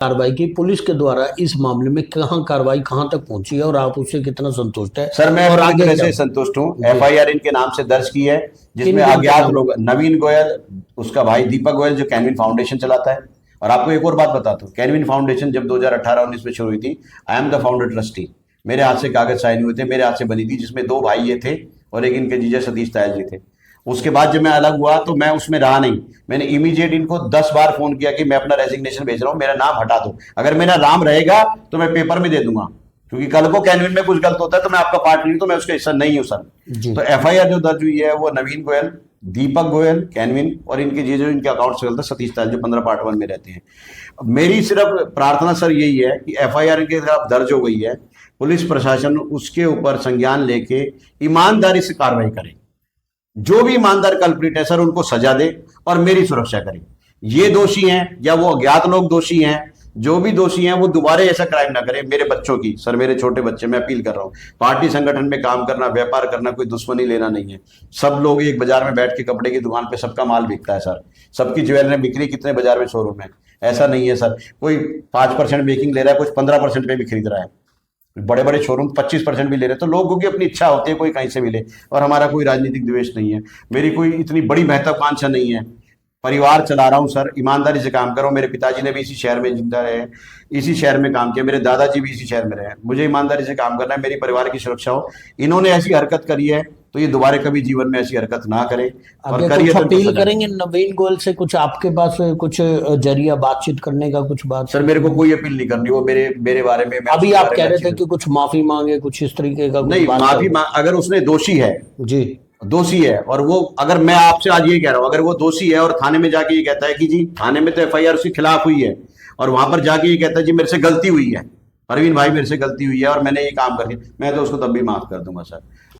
कार्रवाई की पुलिस के द्वारा इस मामले में, कहाँ कार्रवाई कहाँ तक पहुंची है और आप उससे कितना संतुष्ट है? सर मैं और पूरी आगे तरह क्या? से संतुष्ट हूँ। जी। एफआईआर इनके नाम से दर्ज की है, जिसमें किन अज्ञात नाम? लोग, नवीन गोयल, उसका भाई दीपक गोयल जो कैनविन फाउंडेशन चलाता है। और आपको एक और बात बताता हूँ, कैनविन फाउंडेशन जब 2018-19 में शुरू हुई थी, I am the founder trustee. मेरे हाथ से कागज साइन हुए थे, मेरे हाथ से बनी थी, जिसमें 2 भाई ये थे और एक इनके जीजा सतीश तायल जी थे। उसके बाद जब मैं अलग हुआ तो मैं उसमें रहा नहीं। मैंने इमीडिएट इनको 10 बार फोन किया कि मैं अपना रेजिग्नेशन भेज रहा हूं, मेरा नाम हटा दो। अगर मेरा नाम रहेगा तो मैं पेपर में दे दूंगा, क्योंकि कल को कैनविन में कुछ गलत होता है तो मैं आपका पार्ट नहीं हूं, तो मैं उसका हिस्सा नहीं हूं सर। जी। तो एफआईआर जो दर्ज हुई है वो नवीन गोयल, दीपक गोयल, कैनविन और इनके जो इनके अकाउंट से चलता है सतीश तायल जो 15 पार्ट 1 में रहते हैं। मेरी सिर्फ प्रार्थना सर यही है कि एफआईआर के खिलाफ दर्ज हो गई है, पुलिस प्रशासन उसके ऊपर संज्ञान लेके ईमानदारी से कार्रवाई करे। जो भी ईमानदार कल्प्रिट है सर उनको सजा दे और मेरी सुरक्षा करे। ये दोषी हैं या वो अज्ञात लोग दोषी हैं, जो भी दोषी हैं वो दोबारा ऐसा क्राइम ना करें। मेरे बच्चों की, सर मेरे छोटे बच्चे, मैं अपील कर रहा हूं, पार्टी संगठन में काम करना, व्यापार करना कोई दुश्मनी लेना नहीं है। सब लोग एक बाजार में बैठ के कपड़े की दुकान पे सबका माल बिकता है सर, सबकी ज्वेलरी बिक्री कितने बाजार में शोरूम है। ऐसा नहीं है सर कोई 5% मेकिंग ले रहा है, कुछ 15% पे भी खरीद रहा है। बड़े बड़े शोरूम 25% भी ले रहे हैं, तो लोगों की अपनी इच्छा होती है, कोई कहीं से भी ले। और हमारा कोई राजनीतिक द्वेष नहीं है, मेरी कोई इतनी बड़ी महत्वाकांक्षा नहीं है। परिवार चला रहा हूँ सर, ईमानदारी से काम कर रहा हूँ। मेरे पिताजी ने भी इसी शहर में जिंदा रहे, इसी शहर में काम किया, मेरे दादाजी भी इसी शहर में रहे। मुझे ईमानदारी से काम करना है, मेरी परिवार की सुरक्षा हो। इन्होंने ऐसी हरकत करी है तो ये दोबारा कभी जीवन में ऐसी हरकत ना करे, और आगे करिए कुछ तो इनको अपील सजा करेंगे नवीन गोयल से? कुछ आपके पास कुछ जरिया बातचीत करने का कुछ बात? सर मेरे को कोई अपील नहीं करनी, वो मेरे मेरे बारे में, मैं अभी उसके आप बारे कह में रहे अच्छी थे तरह, कि कुछ माफी मांगे, कुछ इस तरीके का कुछ नहीं बात माफी कर? अगर उसने दोषी है, जी। दोषी है, और वो, अगर मैं आपसे आज ये कह रहा हूं, अगर वो दोषी है और थाने में जाके ये कहता है कि जी थाने में तो एफआईआर उसके खिलाफ हुई है, और वहां पर जाके ये कहता है जी मेरे से गलती हुई है, परवीन भाई मेरे से गलती हुई है और मैंने ये काम करके, मैं तो उसको तब भी माफ कर दूंगा सर।